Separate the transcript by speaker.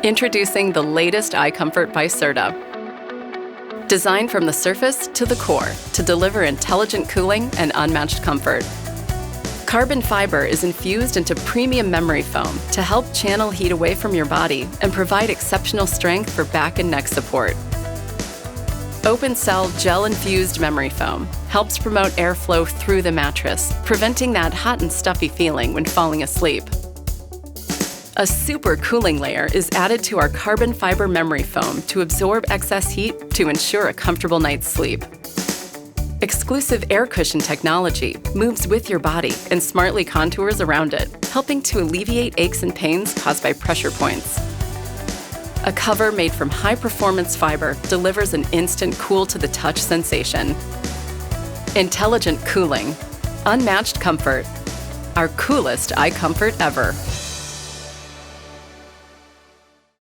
Speaker 1: Introducing the latest iComfort by Serta. Designed from the surface to the core to deliver intelligent cooling and unmatched comfort. Carbon fiber is infused into premium memory foam to help channel heat away from your body and provide exceptional strength for back and neck support. Open cell gel-infused memory foam helps promote airflow through the mattress, preventing that hot and stuffy feeling when falling asleep. A super cooling layer is added to our carbon fiber memory foam to absorb excess heat to ensure a comfortable night's sleep. Exclusive air cushion technology moves with your body and smartly contours around it, helping to alleviate aches and pains caused by pressure points. A cover made from high-performance fiber delivers an instant cool-to-the-touch sensation. Intelligent cooling, unmatched comfort, our coolest iComfort ever.